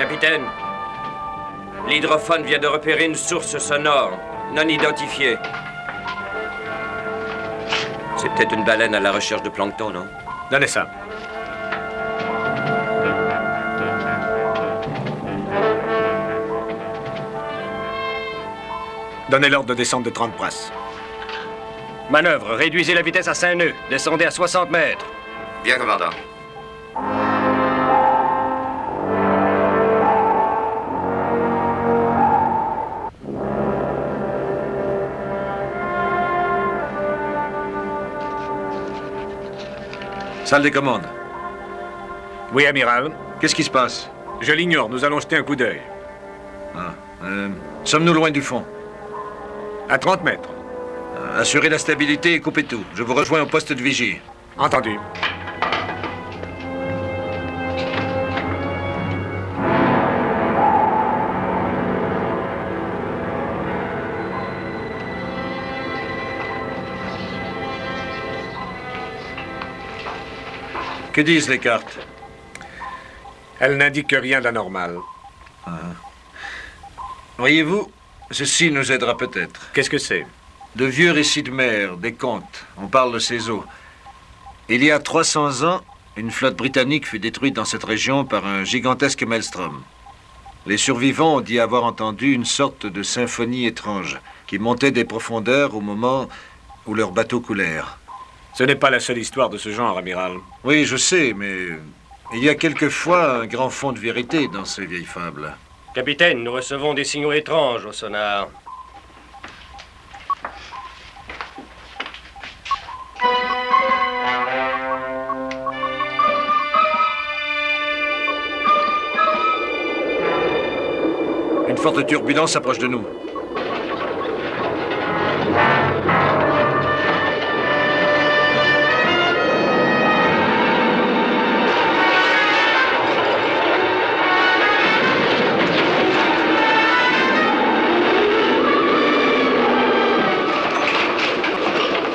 Capitaine, l'hydrophone vient de repérer une source sonore non identifiée. C'est peut-être une baleine à la recherche de plancton, non? Donnez ça. Donnez l'ordre de descente de 30 brasses. Manœuvre, réduisez la vitesse à 5 nœuds. Descendez à 60 mètres. Bien, commandant. Salle des commandes. Oui, amiral. Qu'est-ce qui se passe? Je l'ignore, nous allons jeter un coup d'œil. Sommes-nous loin du fond? À 30 mètres. Assurez la stabilité et coupez tout. Je vous rejoins au poste de vigie. Entendu. Que disent les cartes? Elle n'indique rien d'anormal. Voyez-vous, ceci nous aidera peut-être. Qu'est-ce que c'est? De vieux récits de mer, des contes. On parle de ces eaux. Il y a 300 ans, une flotte britannique fut détruite dans cette région par un gigantesque maelstrom. Les survivants ont dit avoir entendu une sorte de symphonie étrange qui montait des profondeurs au moment où leurs bateaux coulèrent. Ce n'est pas la seule histoire de ce genre, amiral. Oui, je sais, mais il y a quelquefois un grand fond de vérité dans ces vieilles fables. Capitaine, nous recevons des signaux étranges au sonar. Une forte turbulence s'approche de nous.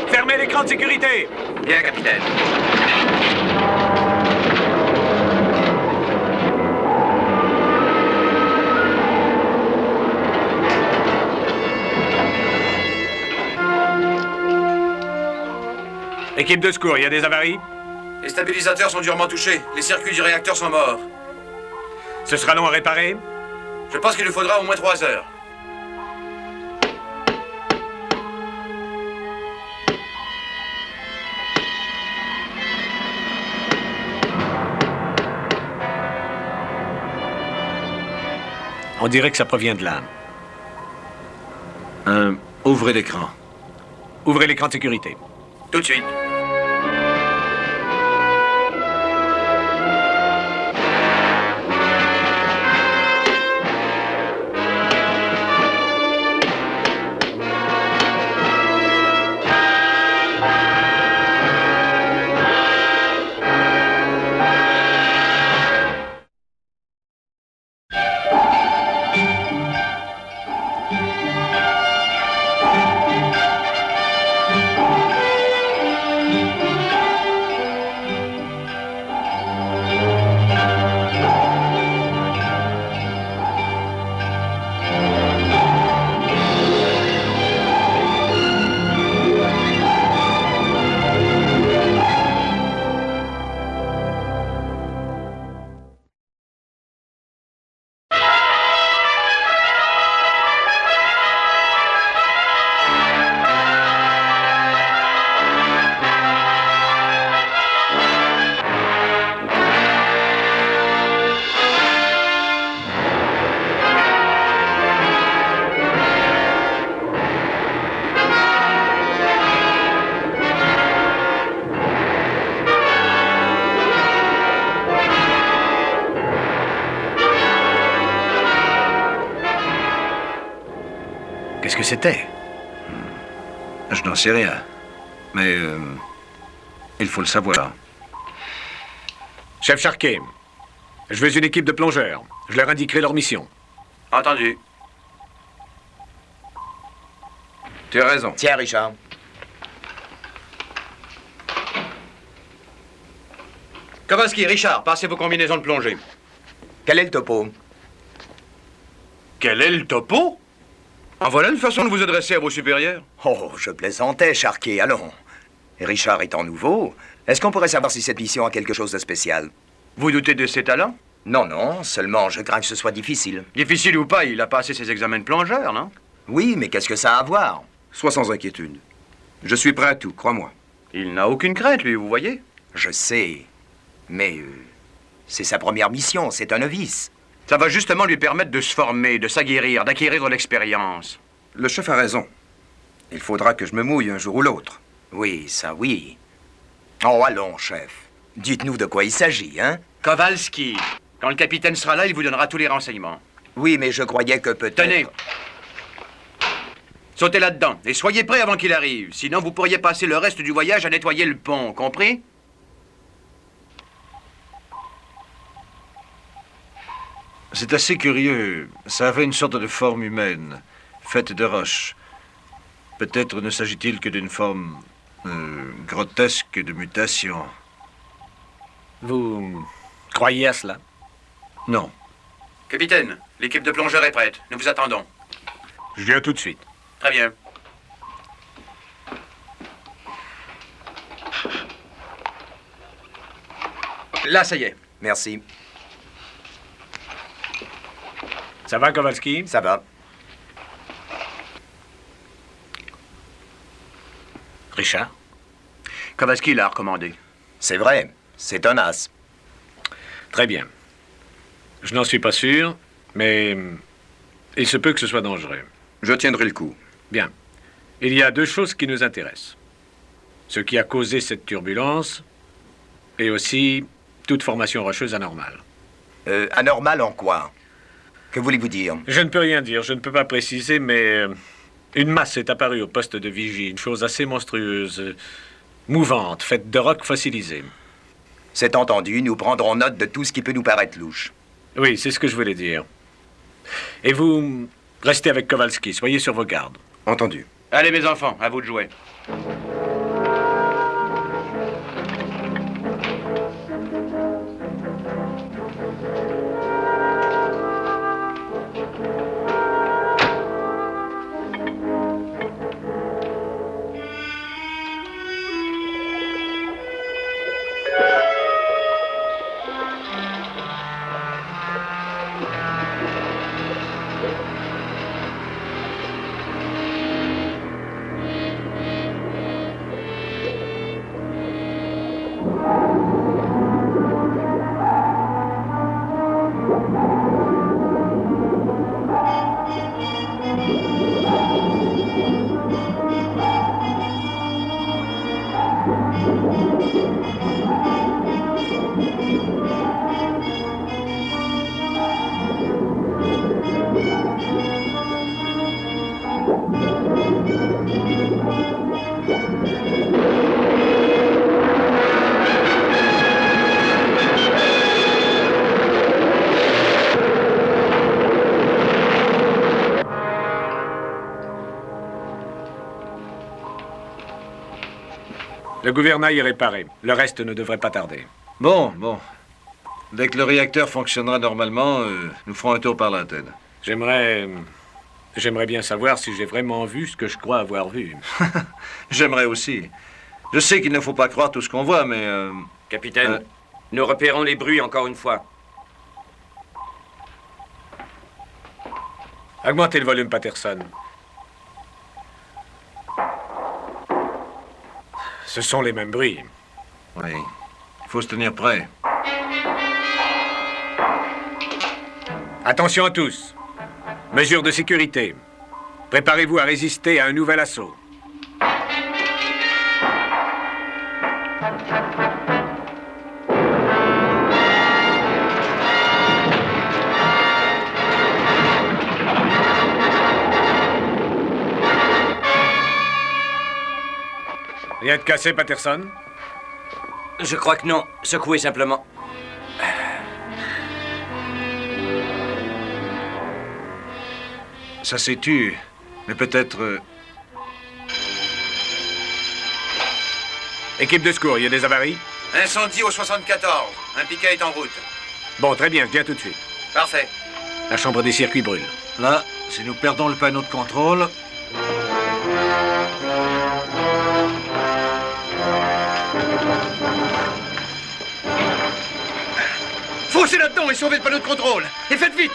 Fermez l'écran de sécurité! Bien, capitaine. Équipe de secours, il y a des avaries? Les stabilisateurs sont durement touchés. Les circuits du réacteur sont morts. Ce sera long à réparer? Je pense qu'il nous faudra au moins 3 heures. On dirait que ça provient de là. Ouvrez l'écran. Ouvrez l'écran de sécurité. Tout de suite. Qu'est-ce que c'était? Je n'en sais rien. Mais il faut le savoir. Chef Charquet, je veux une équipe de plongeurs. Je leur indiquerai leur mission. Entendu. Tu as raison. Tiens, Richard. Kowalski, Richard, passez vos combinaisons de plongée. Quel est le topo? Quel est le topo? En voilà une façon de vous adresser à vos supérieurs. Oh, je plaisantais, Charquet, allons. Richard étant nouveau, est-ce qu'on pourrait savoir si cette mission a quelque chose de spécial? Vous doutez de ses talents? Non, non, seulement je crains que ce soit difficile. Difficile ou pas, il a passé ses examens de plongeur, non? Oui, mais qu'est-ce que ça a à voir? Sois sans inquiétude. Je suis prêt à tout, crois-moi. Il n'a aucune crainte, lui, vous voyez? Je sais, mais c'est sa première mission, c'est un novice. Ça va justement lui permettre de se former, de s'aguerrir, d'acquérir de l'expérience. Le chef a raison. Il faudra que je me mouille un jour ou l'autre. Oui, ça oui. Oh, allons, chef. Dites-nous de quoi il s'agit, hein? Kowalski. Quand le capitaine sera là, il vous donnera tous les renseignements. Oui, mais je croyais que peut-être... Tenez. Sautez là-dedans et soyez prêts avant qu'il arrive. Sinon, vous pourriez passer le reste du voyage à nettoyer le pont, compris? C'est assez curieux. Ça avait une sorte de forme humaine, faite de roches. Peut-être ne s'agit-il que d'une forme grotesque de mutation. Vous croyez à cela? Non. Capitaine, l'équipe de plongeurs est prête. Nous vous attendons. Je viens tout de suite. Très bien. Là, ça y est. Merci. Ça va, Kowalski? Ça va. Richard? Kowalski l'a recommandé. C'est vrai, c'est un as. Très bien. Je n'en suis pas sûr, mais il se peut que ce soit dangereux. Je tiendrai le coup. Bien. Il y a deux choses qui nous intéressent. Ce qui a causé cette turbulence et aussi toute formation rocheuse anormale. Anormal en quoi? Que voulez-vous dire? Je ne peux rien dire, je ne peux pas préciser, mais une masse est apparue au poste de vigie, une chose assez monstrueuse, mouvante, faite de rocs fossilisés. C'est entendu, nous prendrons note de tout ce qui peut nous paraître louche. Oui, c'est ce que je voulais dire. Et vous, restez avec Kowalski, soyez sur vos gardes. Entendu. Allez, mes enfants, à vous de jouer. Le gouvernail est réparé. Le reste ne devrait pas tarder. Bon. Dès que le réacteur fonctionnera normalement, nous ferons un tour par l'antenne. J'aimerais bien savoir si j'ai vraiment vu ce que je crois avoir vu. J'aimerais aussi. Je sais qu'il ne faut pas croire tout ce qu'on voit, mais... Capitaine, nous repérons les bruits encore une fois. Augmentez le volume, Patterson. Ce sont les mêmes bruits. Oui. Il faut se tenir prêt. Attention à tous. Mesures de sécurité. Préparez-vous à résister à un nouvel assaut. Rien de cassé, Patterson? Je crois que non. Secouez simplement. Ça s'est tu, mais peut-être... Équipe de secours, il y a des avaries? Incendie au 74. Un piquet est en route. Bon, très bien, je viens tout de suite. Parfait. La chambre des circuits brûle. Là, si nous perdons le panneau de contrôle... Foncez là-dedans et sauvez le panneau de contrôle. Et faites vite.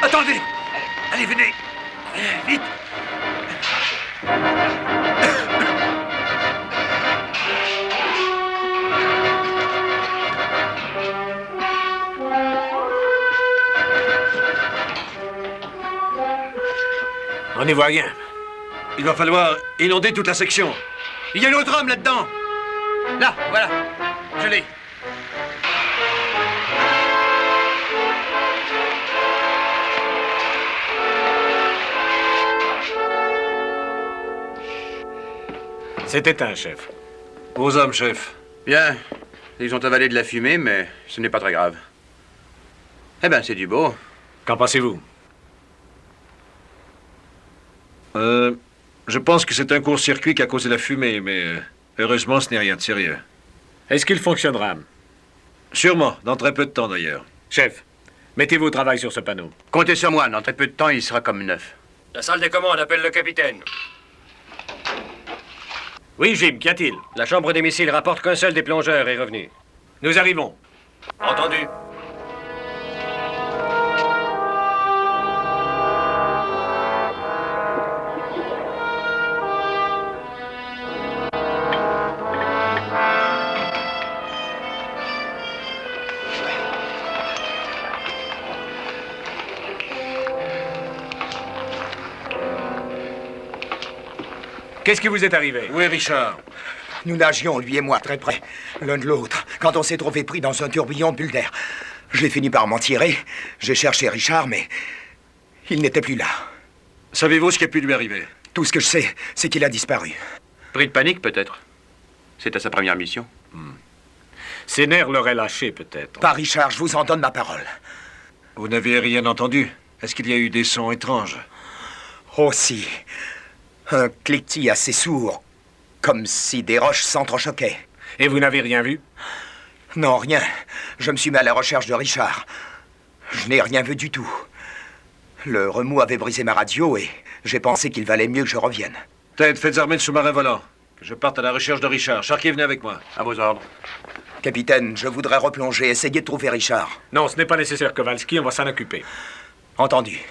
Attendez. Allez, venez. Vite. On n'y voit rien. Il va falloir inonder toute la section. Il y a un autre homme là-dedans. Là, voilà. Je l'ai. C'est éteint, chef. Aux hommes, chef. Bien. Ils ont avalé de la fumée, mais ce n'est pas très grave. Eh ben, c'est du beau. Qu'en pensez-vous? Je pense que c'est un court-circuit qui a causé la fumée, mais heureusement, ce n'est rien de sérieux. Est-ce qu'il fonctionnera? Sûrement, dans très peu de temps d'ailleurs. Chef, mettez-vous au travail sur ce panneau. Comptez sur moi. Dans très peu de temps, il sera comme neuf. La salle des commandes appelle le capitaine. Oui, Jim, qu'y a-t-il? La chambre des missiles rapporte qu'un seul des plongeurs est revenu. Nous arrivons. Entendu. Qu'est-ce qui vous est arrivé? Où est Richard? Nous nagions, lui et moi, très près, l'un de l'autre, quand on s'est trouvé pris dans un tourbillon de bulles d'air. J'ai fini par m'en tirer. J'ai cherché Richard, mais il n'était plus là. Savez-vous ce qui a pu lui arriver? Tout ce que je sais, c'est qu'il a disparu. Pris de panique, peut-être. C'était sa première mission. Ses nerfs l'auraient lâché, peut-être. Pas Richard, je vous en donne ma parole. Vous n'avez rien entendu? Est-ce qu'il y a eu des sons étranges? Oh si. Un cliquetis assez sourd, comme si des roches s'entrechoquaient. Et vous n'avez rien vu? Non, rien. Je me suis mis à la recherche de Richard. Je n'ai rien vu du tout. Le remous avait brisé ma radio et j'ai pensé qu'il valait mieux que je revienne. Ted, faites armer le sous-marin volant. Que je parte à la recherche de Richard. Sharkey, venez avec moi. À vos ordres. Capitaine, je voudrais replonger, essayer de trouver Richard. Non, ce n'est pas nécessaire, Kowalski, on va s'en occuper. Entendu.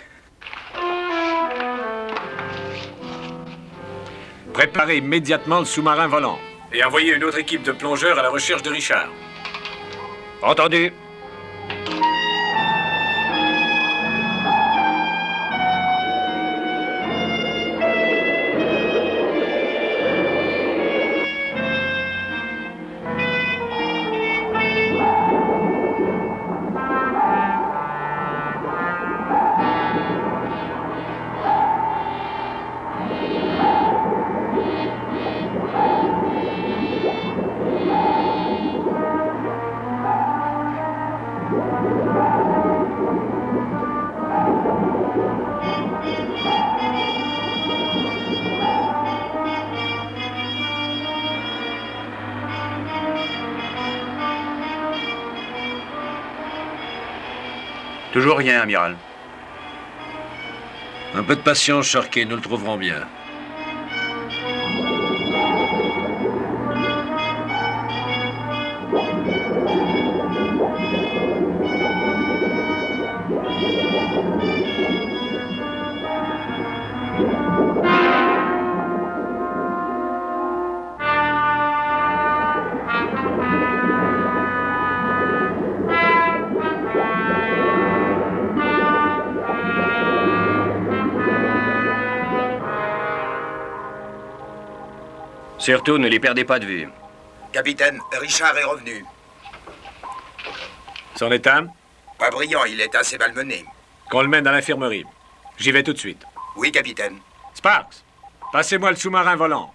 Préparez immédiatement le sous-marin volant. Et envoyez une autre équipe de plongeurs à la recherche de Richard. Entendu. Toujours rien, amiral. Un peu de patience, Sharkey, nous le trouverons bien. Surtout, ne les perdez pas de vue. Capitaine, Richard est revenu. Son état? Pas brillant, il est assez malmené. Qu'on le mène à l'infirmerie. J'y vais tout de suite. Oui, capitaine. Sparks, passez-moi le sous-marin volant.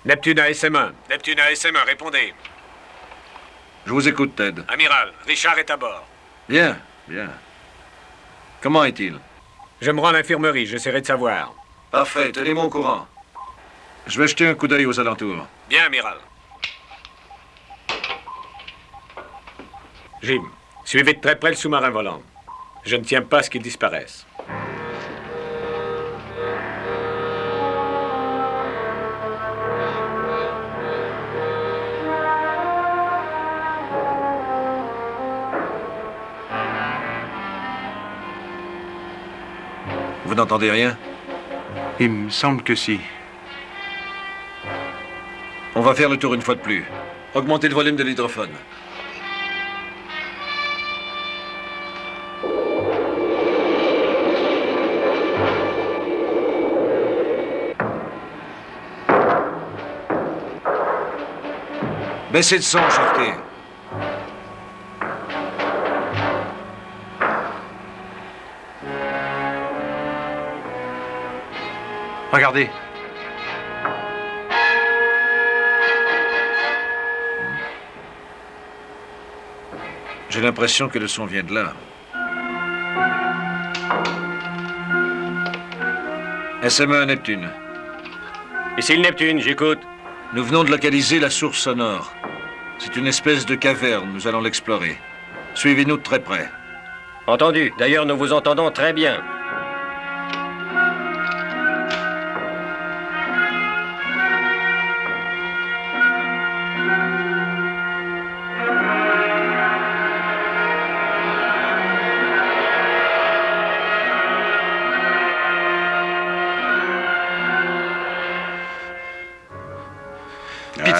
Neptune à SM1. Neptune à SM1, répondez. Je vous écoute, Ted. Amiral, Richard est à bord. Bien, bien. Comment est-il? Je me rends à l'infirmerie, j'essaierai de savoir. Parfait, tenez-moi au courant. Je vais jeter un coup d'œil aux alentours. Bien, amiral. Jim, suivez de très près le sous-marin volant. Je ne tiens pas à ce qu'il disparaisse. Vous n'entendez rien? Il me semble que si. On va faire le tour une fois de plus. Augmentez le volume de l'hydrophone. Baissez le son, Chartier. Regardez. J'ai l'impression que le son vient de là. SMA Neptune. Ici le Neptune, j'écoute. Nous venons de localiser la source sonore. C'est une espèce de caverne, nous allons l'explorer. Suivez-nous de très près. Entendu. D'ailleurs, nous vous entendons très bien.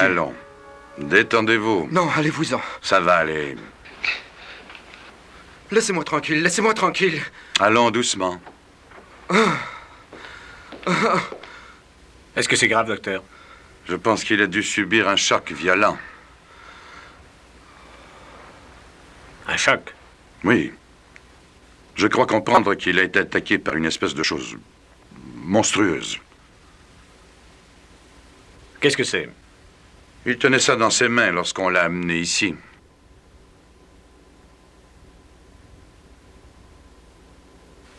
Allons, détendez-vous. Non, allez-vous-en. Ça va aller. Laissez-moi tranquille, laissez-moi tranquille. Allons doucement. Est-ce que c'est grave, docteur? Je pense qu'il a dû subir un choc violent. Un choc? Oui. Je crois comprendre qu'il a été attaqué par une espèce de chose monstrueuse. Qu'est-ce que c'est? Il tenait ça dans ses mains lorsqu'on l'a amené ici.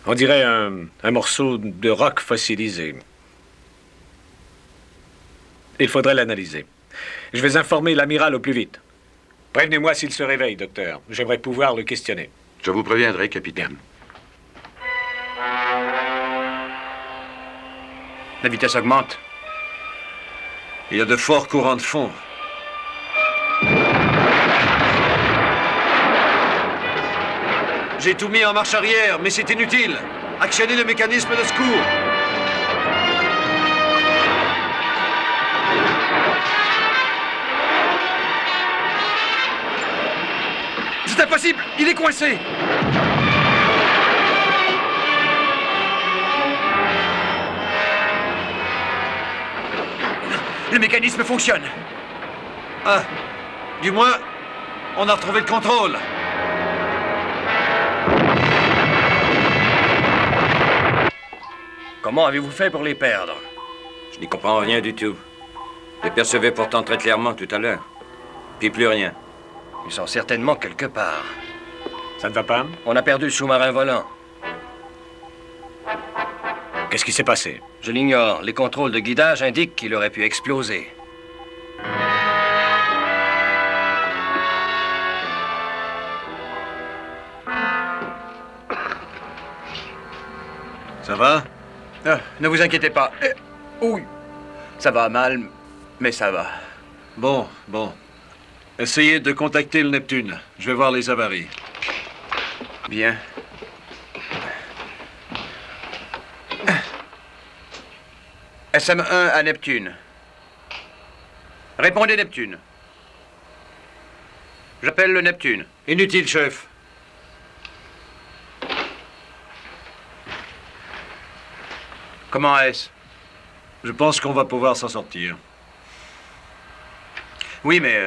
On dirait un morceau de roc fossilisé. Il faudrait l'analyser. Je vais informer l'amiral au plus vite. Prévenez-moi s'il se réveille, docteur. J'aimerais pouvoir le questionner. Je vous préviendrai, capitaine. La vitesse augmente. Il y a de forts courants de fond. J'ai tout mis en marche arrière, mais c'est inutile. Actionnez le mécanisme de secours. C'est impossible! Il est coincé! Le mécanisme fonctionne. Ah, du moins, on a retrouvé le contrôle. Comment avez-vous fait pour les perdre? Je n'y comprends rien du tout. Je les percevais pourtant très clairement tout à l'heure. Puis plus rien. Ils sont certainement quelque part. Ça ne va pas? On a perdu le sous-marin volant. Qu'est-ce qui s'est passé? Je l'ignore. Les contrôles de guidage indiquent qu'il aurait pu exploser. Ça va? Ne vous inquiétez pas. Oui. Ça va mal, mais ça va. Bon. Essayez de contacter le Neptune. Je vais voir les avaries. Bien. SM1 à Neptune. Répondez, Neptune. J'appelle le Neptune. Inutile, chef. Comment est-ce? Je pense qu'on va pouvoir s'en sortir. Oui, mais...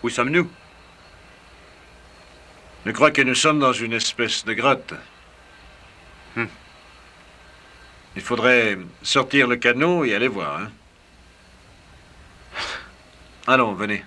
Où sommes-nous? Je crois que nous sommes dans une espèce de grotte. Il faudrait sortir le canot et aller voir, hein? Allons, venez.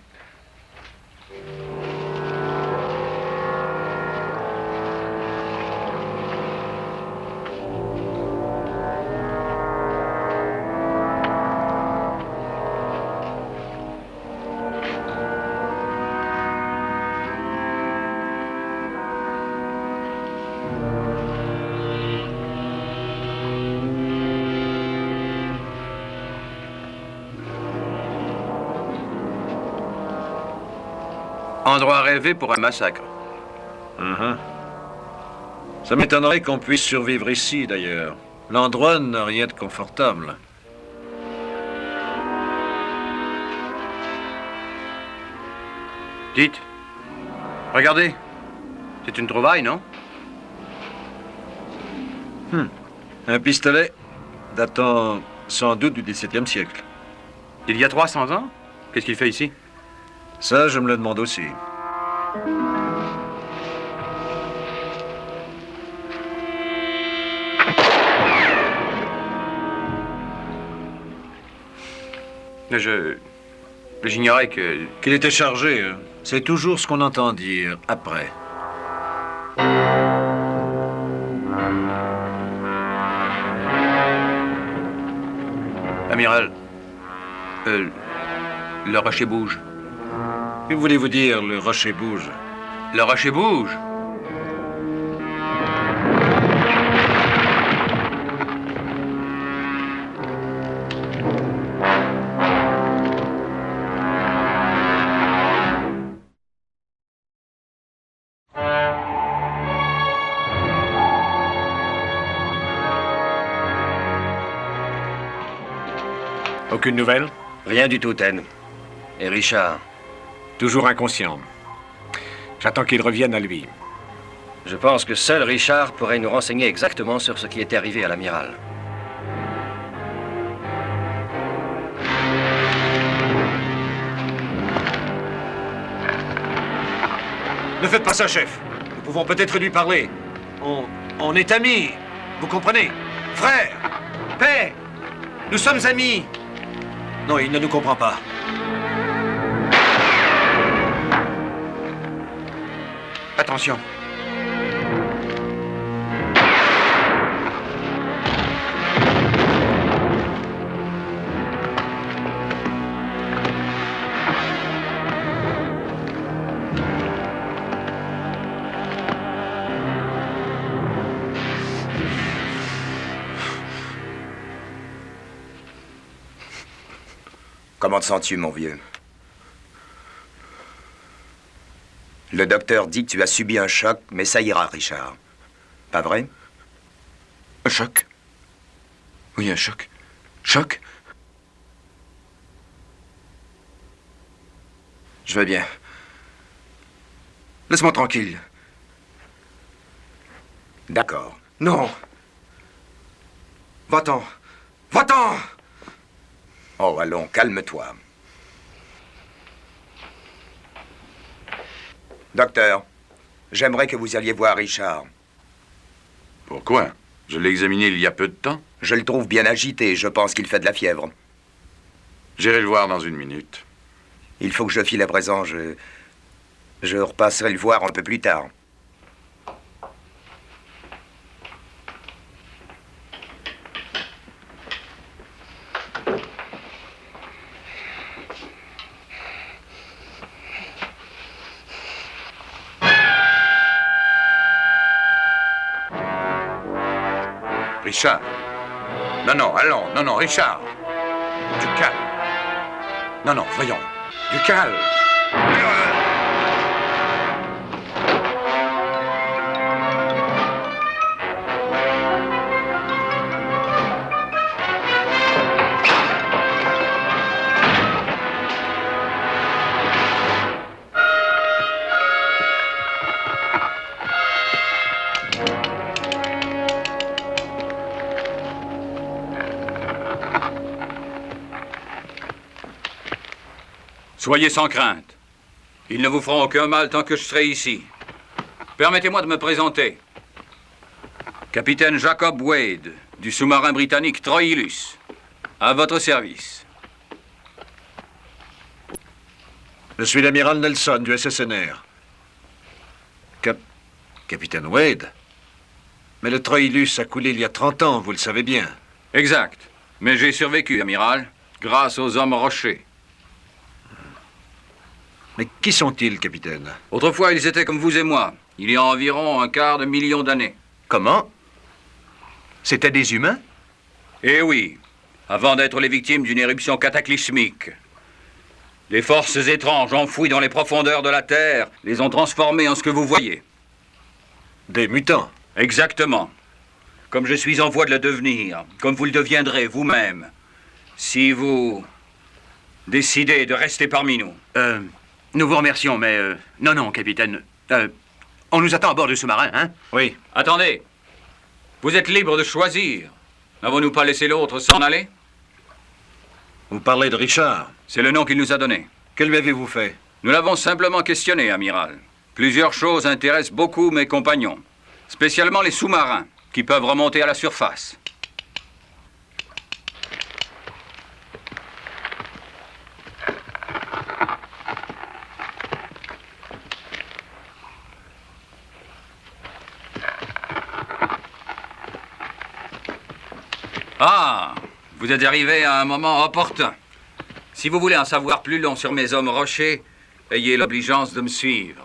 Endroit rêvé pour un massacre. Ça m'étonnerait qu'on puisse survivre ici, d'ailleurs. L'endroit n'a rien de confortable. Dites. Regardez. C'est une trouvaille, non? Un pistolet datant sans doute du XVIIe siècle. Il y a 300 ans? Qu'est-ce qu'il fait ici? Ça, je me le demande aussi. J'ignorais que... Qu'il était chargé, hein. C'est toujours ce qu'on entend dire après. Amiral, le rocher bouge. Que voulez-vous dire, le rocher bouge? Le rocher bouge. Aucune nouvelle? Rien du tout, Ten. Et Richard? Toujours inconscient. J'attends qu'il revienne à lui. Je pense que seul Richard pourrait nous renseigner exactement sur ce qui était arrivé à l'amiral. Ne faites pas ça, chef. Nous pouvons peut-être lui parler. On est amis. Vous comprenez? Frère! Paix! Nous sommes amis! Non, il ne nous comprend pas. Attention. Comment te sens-tu, mon vieux? Le docteur dit que tu as subi un choc, mais ça ira, Richard. Pas vrai? Un choc? Oui, un choc. Choc? Je vais bien. Laisse-moi tranquille. D'accord. Non. Va-t'en. Va-t'en! Oh, allons, calme-toi. Docteur, j'aimerais que vous alliez voir Richard. Pourquoi? Je l'ai examiné il y a peu de temps. Je le trouve bien agité, je pense qu'il fait de la fièvre. J'irai le voir dans une minute. Il faut que je file à présent, je repasserai le voir un peu plus tard. Richard. Non, allons. Non, Richard. Du calme. Non, voyons. Du calme. Soyez sans crainte. Ils ne vous feront aucun mal tant que je serai ici. Permettez-moi de me présenter. Capitaine Jacob Wade, du sous-marin britannique Troilus. À votre service. Je suis l'amiral Nelson du SSNR. Capitaine Wade? Mais le Troilus a coulé il y a 30 ans, vous le savez bien. Exact. Mais j'ai survécu, amiral, grâce aux hommes rochers. Mais qui sont-ils, capitaine? Autrefois, ils étaient comme vous et moi, il y a environ 1/4 de million d'années. Comment? C'étaient des humains? Eh oui, avant d'être les victimes d'une éruption cataclysmique. Des forces étranges enfouies dans les profondeurs de la Terre les ont transformés en ce que vous voyez. Des mutants. Exactement. Comme je suis en voie de le devenir, comme vous le deviendrez vous-même, si vous décidez de rester parmi nous. Nous vous remercions, mais... non, capitaine. On nous attend à bord du sous-marin, hein? Oui. Attendez. Vous êtes libre de choisir. N'avons-nous pas laissé l'autre s'en aller? Vous parlez de Richard. C'est le nom qu'il nous a donné. Que lui avez-vous fait? Nous l'avons simplement questionné, amiral. Plusieurs choses intéressent beaucoup mes compagnons, spécialement les sous-marins, qui peuvent remonter à la surface. Ah, vous êtes arrivé à un moment opportun. Si vous voulez en savoir plus long sur mes hommes rochers, ayez l'obligeance de me suivre.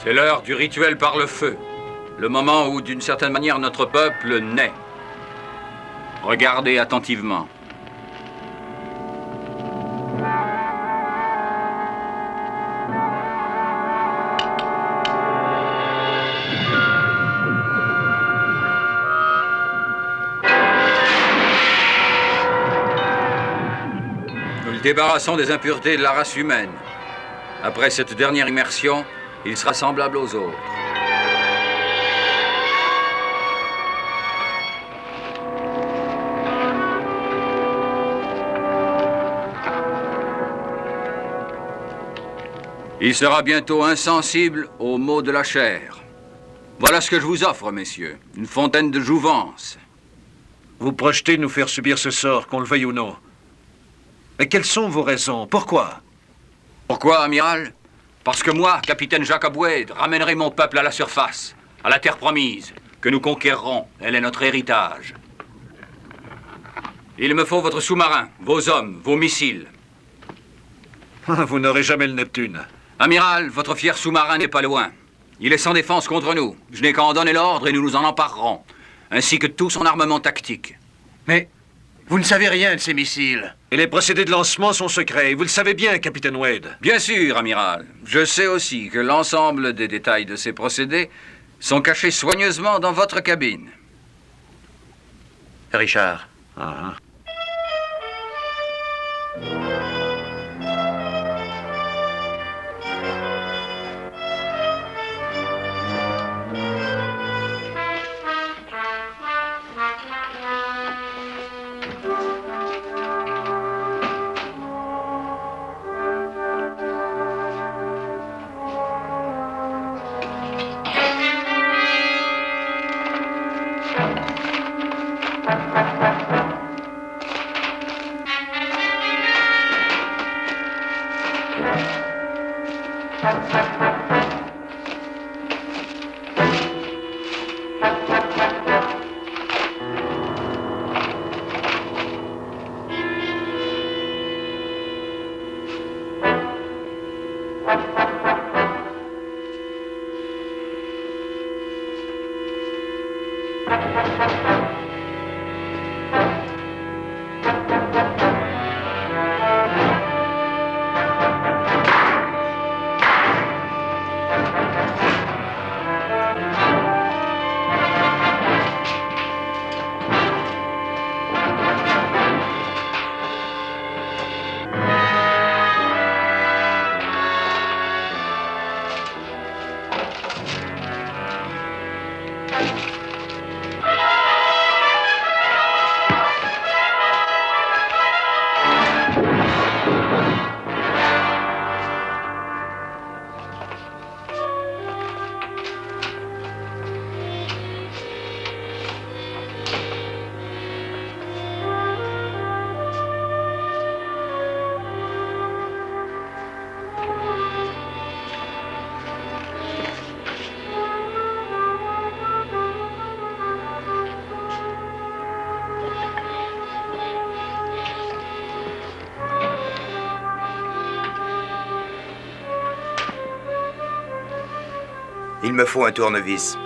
C'est l'heure du rituel par le feu. Le moment où, d'une certaine manière, notre peuple naît. Regardez attentivement. Nous le débarrassons des impuretés de la race humaine. Après cette dernière immersion, il sera semblable aux autres. Il sera bientôt insensible aux maux de la chair. Voilà ce que je vous offre, messieurs. Une fontaine de jouvence. Vous projetez nous faire subir ce sort, qu'on le veuille ou non. Mais quelles sont vos raisons? Pourquoi? Pourquoi, amiral? Parce que moi, capitaine Jacob Wade, ramènerai mon peuple à la surface, à la terre promise, que nous conquérerons. Elle est notre héritage. Il me faut votre sous-marin, vos hommes, vos missiles. Vous n'aurez jamais le Neptune. Amiral, votre fier sous-marin n'est pas loin. Il est sans défense contre nous. Je n'ai qu'à en donner l'ordre et nous nous en emparerons. Ainsi que tout son armement tactique. Mais vous ne savez rien de ces missiles. Et les procédés de lancement sont secrets. Vous le savez bien, capitaine Wade. Bien sûr, amiral. Je sais aussi que l'ensemble des détails de ces procédés sont cachés soigneusement dans votre cabine. Richard. Ah. Il me faut un tournevis.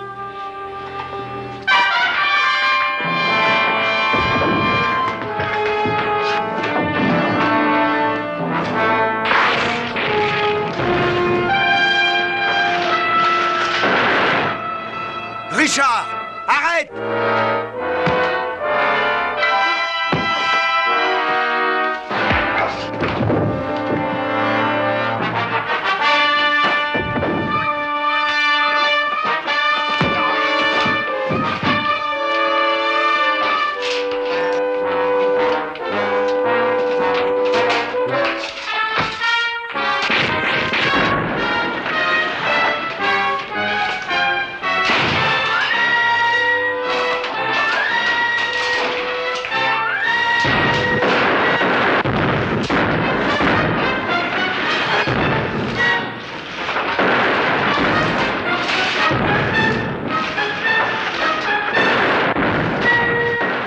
Richard, arrête!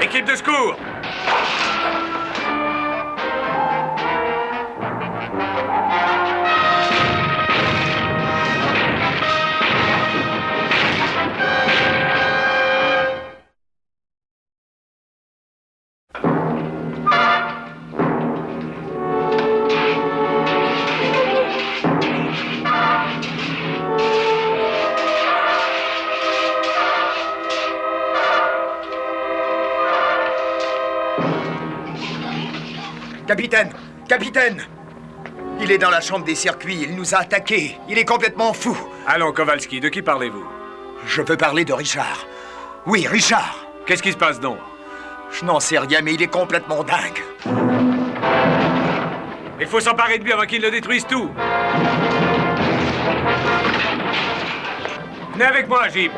Équipe de secours! Capitaine! Capitaine! Il est dans la chambre des circuits, il nous a attaqués. Il est complètement fou. Allons, Kowalski, de qui parlez-vous? Je veux parler de Richard. Oui, Richard! Qu'est-ce qui se passe donc? Je n'en sais rien, mais il est complètement dingue. Il faut s'emparer de lui avant qu'il ne détruise tout. Venez avec moi, Jim.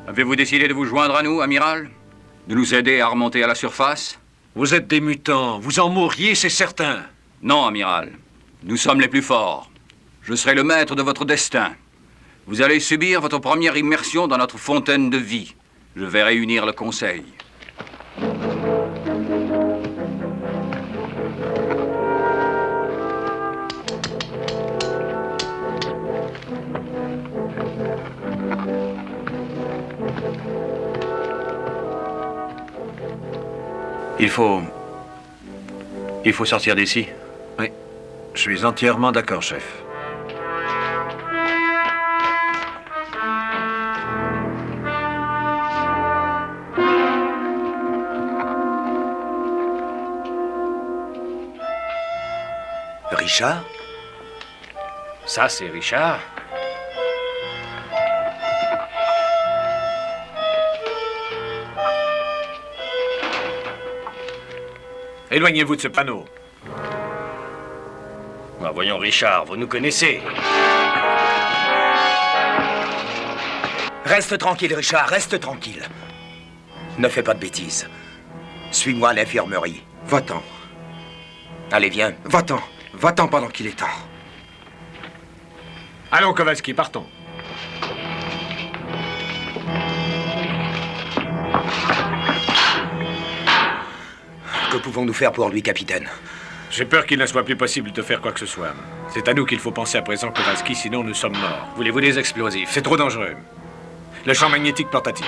Avez-vous décidé de vous joindre à nous, amiral? De nous aider à remonter à la surface? Vous êtes des mutants. Vous en mourriez, c'est certain. Non, amiral. Nous sommes les plus forts. Je serai le maître de votre destin. Vous allez subir votre première immersion dans notre fontaine de vie. Je vais réunir le conseil. Il faut sortir d'ici. Oui, je suis entièrement d'accord, chef. Richard? Ça, c'est Richard. Éloignez-vous de ce panneau. Ah, voyons, Richard, vous nous connaissez. Reste tranquille, Richard, reste tranquille. Ne fais pas de bêtises. Suis-moi à l'infirmerie. Va-t'en. Allez, viens. Va-t'en. Va-t'en pendant qu'il est temps. Allons, Kowalski, partons. Que pouvons-nous faire pour lui, capitaine? J'ai peur qu'il ne soit plus possible de faire quoi que ce soit. C'est à nous qu'il faut penser à présent, Kowalski, sinon nous sommes morts. Voulez-vous des explosifs? C'est trop dangereux. Le champ magnétique portatif.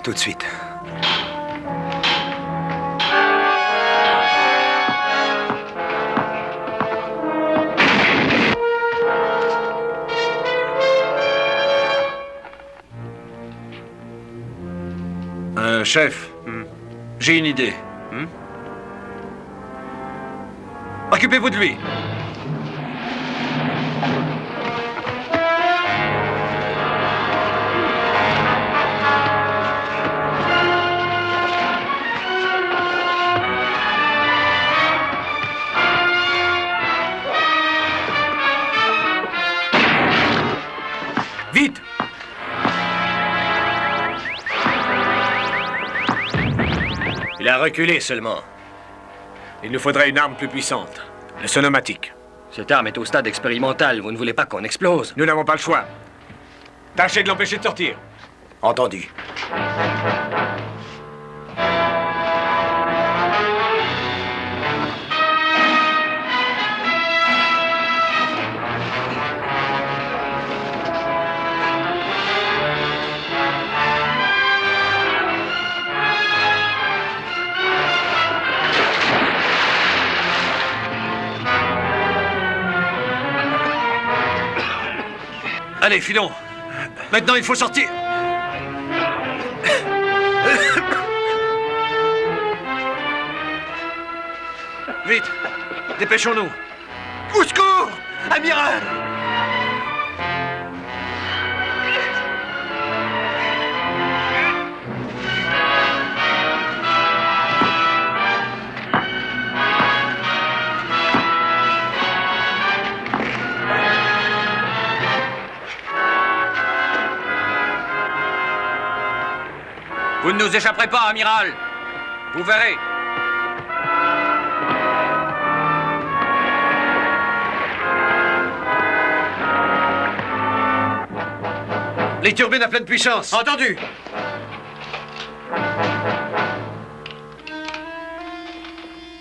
Tout de suite. Chef, j'ai une idée. Occupez-vous de lui. Vite! Il a reculé seulement. Il nous faudrait une arme plus puissante. Le sonomatique. Cette arme est au stade expérimental. Vous ne voulez pas qu'on explose? Nous n'avons pas le choix. Tâchez de l'empêcher de sortir. Entendu. Allez, filons. Maintenant, il faut sortir. Vite, dépêchons-nous. Au secours, amiral! Vous ne nous échapperez pas, amiral. Vous verrez. Les turbines à pleine puissance. Entendu.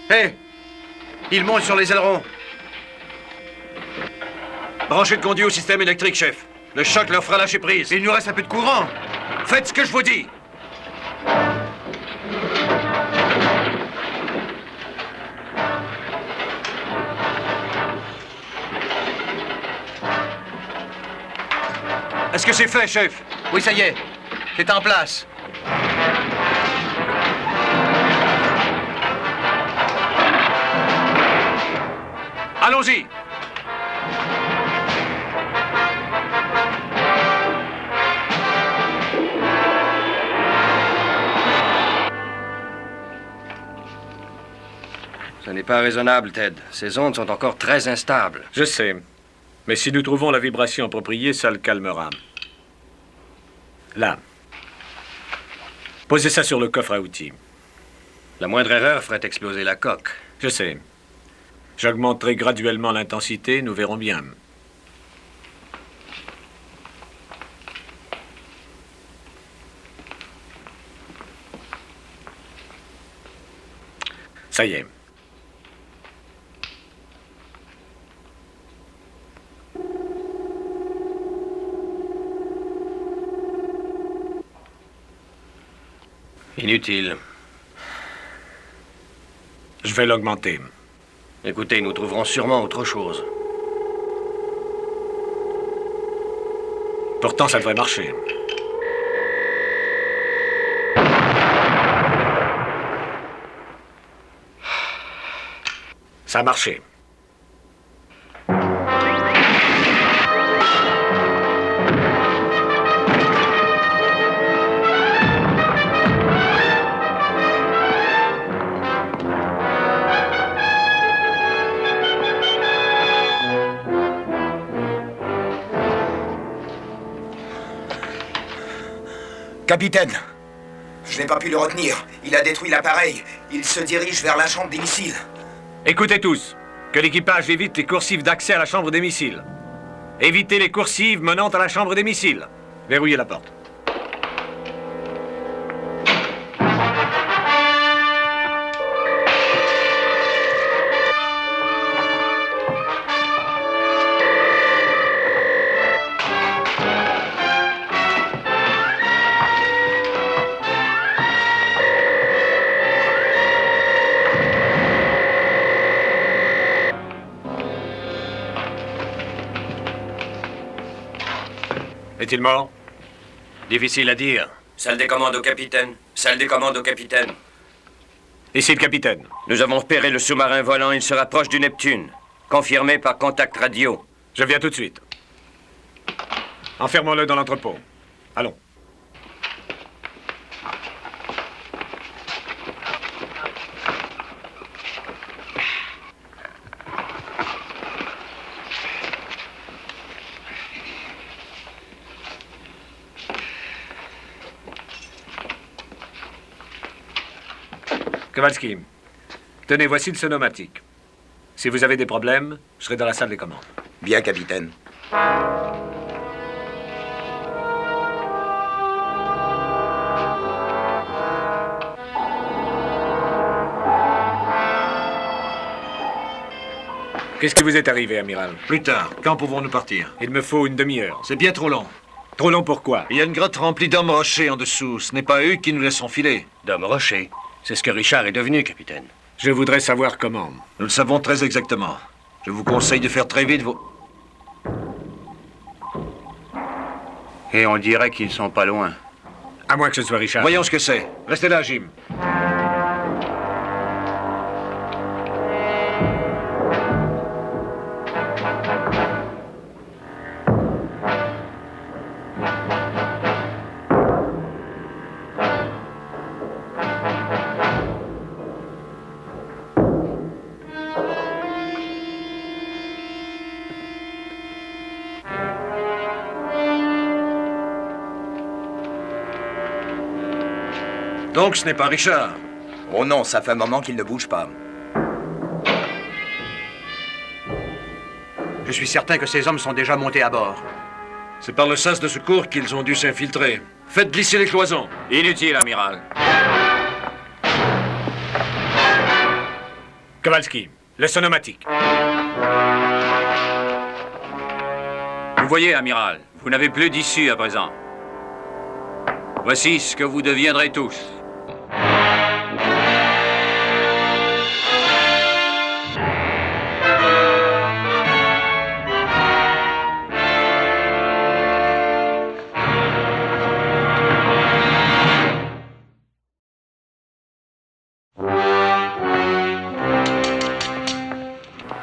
Hé, ils montent sur les ailerons. Branchez le conduit au système électrique, chef. Le choc leur fera lâcher prise. Il nous reste un peu de courant. Faites ce que je vous dis. Est-ce que c'est fait, chef? Oui, ça y est. C'est en place. Allons-y. Ce n'est pas raisonnable, Ted. Ces ondes sont encore très instables. Je sais. Mais si nous trouvons la vibration appropriée, ça le calmera. Là. Posez ça sur le coffre à outils. La moindre erreur ferait exploser la coque. Je sais. J'augmenterai graduellement l'intensité, nous verrons bien. Ça y est. Inutile. Je vais l'augmenter. Écoutez, nous trouverons sûrement autre chose. Pourtant, ça devrait marcher. Ça a marché. Capitaine, je n'ai pas pu le retenir. Il a détruit l'appareil. Il se dirige vers la chambre des missiles. Écoutez tous, que l'équipage évite les coursives d'accès à la chambre des missiles. Évitez les coursives menant à la chambre des missiles. Verrouillez la porte. Est-il mort? Difficile à dire. Salle des commandes au capitaine. Salle des commandes au capitaine. Ici le capitaine. Nous avons repéré le sous-marin volant. Il se rapproche du Neptune. Confirmé par contact radio. Je viens tout de suite. Enfermons-le dans l'entrepôt. Allons. Kowalski, tenez, voici le sonomatique. Si vous avez des problèmes, je serai dans la salle des commandes. Bien, capitaine. Qu'est-ce qui vous est arrivé, amiral? Plus tard. Quand pouvons-nous partir? Il me faut une demi-heure. C'est bien trop long. Trop long pourquoi? Il y a une grotte remplie d'hommes rochers en dessous. Ce n'est pas eux qui nous laisseront filer. D'hommes rochers. C'est ce que Richard est devenu, capitaine. Je voudrais savoir comment. Nous le savons très exactement. Je vous conseille de faire très vite vos... Et on dirait qu'ils sont pas loin. À moins que ce soit Richard. Voyons ce que c'est. Restez là, Jim. Donc ce n'est pas Richard. Oh non, ça fait un moment qu'il ne bouge pas. Je suis certain que ces hommes sont déjà montés à bord. C'est par le sas de secours qu'ils ont dû s'infiltrer. Faites glisser les cloisons. Inutile, amiral. Kowalski, le sonomatique. Vous voyez, amiral, vous n'avez plus d'issue à présent. Voici ce que vous deviendrez tous.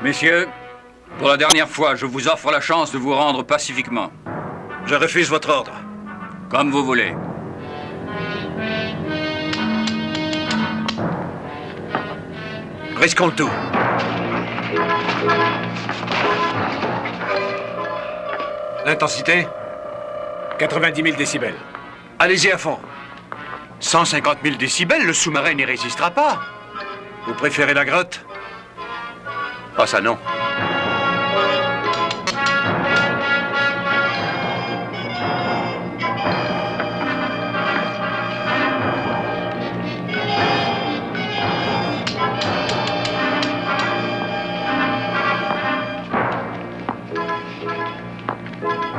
Messieurs, pour la dernière fois, je vous offre la chance de vous rendre pacifiquement. Je refuse votre ordre. Comme vous voulez. Risquons le tout. L'intensité? 90 000 décibels. Allez-y à fond. 150 000 décibels, le sous-marin n'y résistera pas. Vous préférez la grotte? Ah, ça non.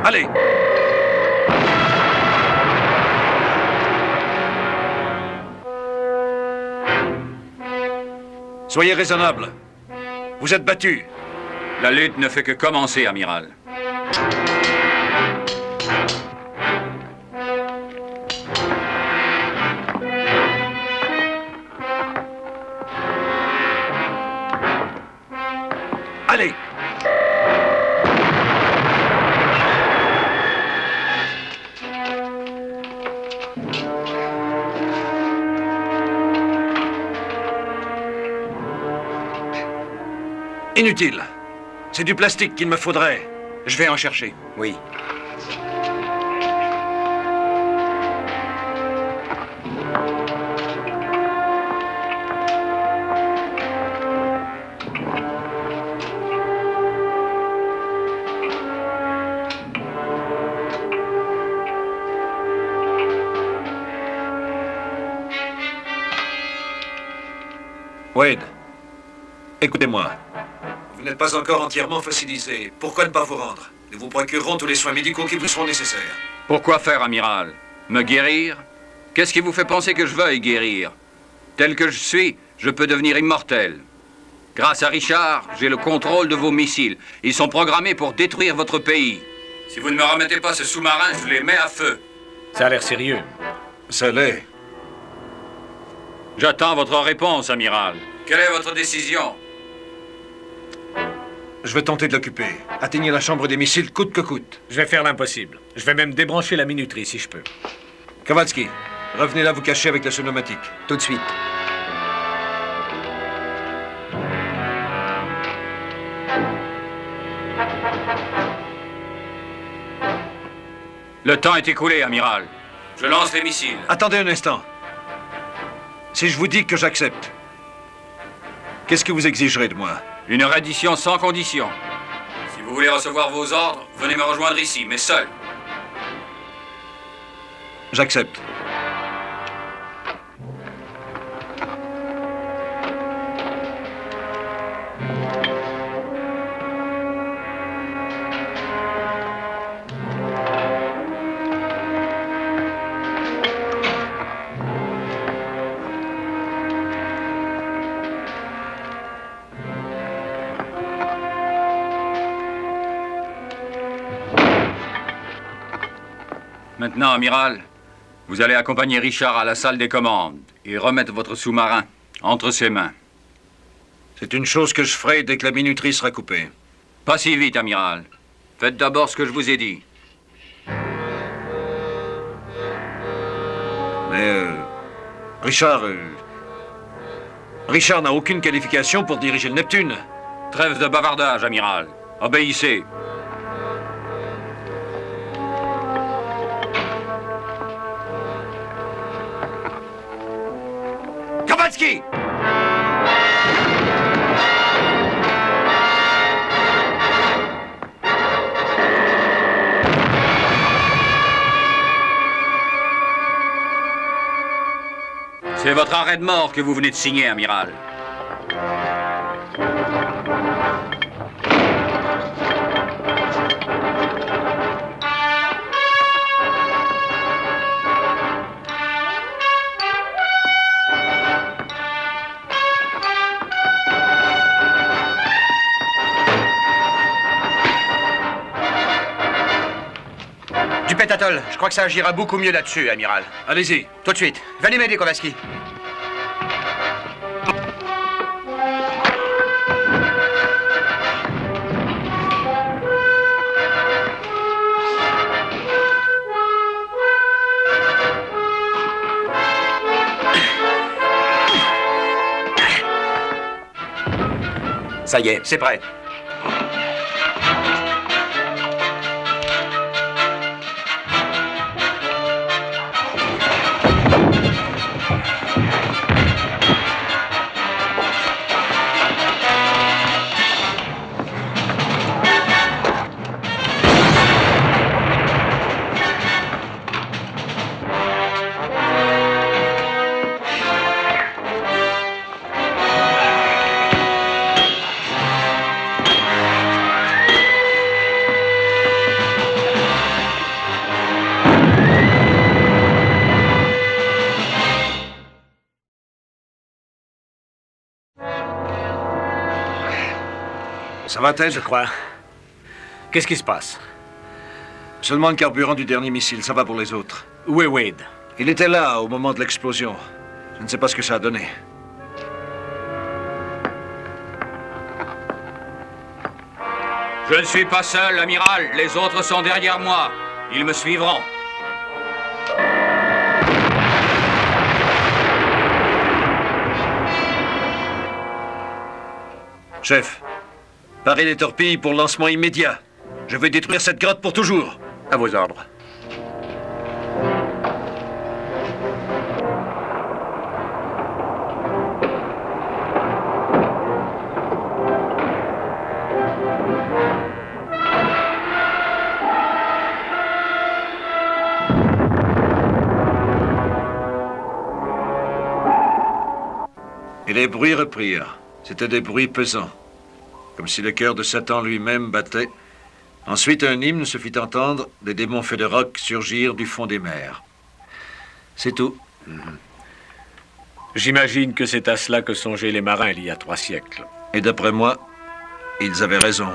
Allez! Soyez raisonnable. Vous êtes battu. La lutte ne fait que commencer, amiral. Allez! Inutile. C'est du plastique qu'il me faudrait. Je vais en chercher. Oui. Wade, écoutez-moi. Vous n'êtes pas encore entièrement fossilisé. Pourquoi ne pas vous rendre? Nous vous procurerons tous les soins médicaux qui vous seront nécessaires. Pourquoi faire, amiral? Me guérir? Qu'est-ce qui vous fait penser que je veuille guérir? Tel que je suis, je peux devenir immortel. Grâce à Richard, j'ai le contrôle de vos missiles. Ils sont programmés pour détruire votre pays. Si vous ne me remettez pas ce sous-marin, je les mets à feu. Ça a l'air sérieux. Ça l'est. J'attends votre réponse, amiral. Quelle est votre décision? Je vais tenter de l'occuper. Atteignez la chambre des missiles coûte que coûte. Je vais faire l'impossible. Je vais même débrancher la minuterie si je peux. Kowalski, revenez là vous cacher avec la sonomatique. Tout de suite. Le temps est écoulé, amiral. Je lance les missiles. Attendez un instant. Si je vous dis que j'accepte, qu'est-ce que vous exigerez de moi? Une reddition sans condition. Si vous voulez recevoir vos ordres, venez me rejoindre ici, mais seul. J'accepte. Maintenant, amiral, vous allez accompagner Richard à la salle des commandes et remettre votre sous-marin entre ses mains. C'est une chose que je ferai dès que la minuterie sera coupée. Pas si vite, amiral. Faites d'abord ce que je vous ai dit. Mais, Richard n'a aucune qualification pour diriger le Neptune. Trêve de bavardage, amiral. Obéissez. Kavalski! C'est votre arrêt de mort que vous venez de signer, amiral. Du pétatol, je crois que ça agira beaucoup mieux là-dessus, amiral. Allez-y. Tout de suite. Venez m'aider, Kovaski. Ça y est. C'est prêt. Ça va, Ted? Je crois. Qu'est-ce qui se passe? Seulement le carburant du dernier missile, ça va pour les autres. Où est Wade? Il était là au moment de l'explosion. Je ne sais pas ce que ça a donné. Je ne suis pas seul, amiral. Les autres sont derrière moi. Ils me suivront. Chef, parez les torpilles pour lancement immédiat. Je veux détruire cette grotte pour toujours. À vos ordres. Et les bruits reprirent. C'étaient des bruits pesants, comme si le cœur de Satan lui-même battait. Ensuite, un hymne se fit entendre, des démons faits de roc surgirent du fond des mers. C'est tout. J'imagine que c'est à cela que songeaient les marins il y a 3 siècles. Et d'après moi, ils avaient raison.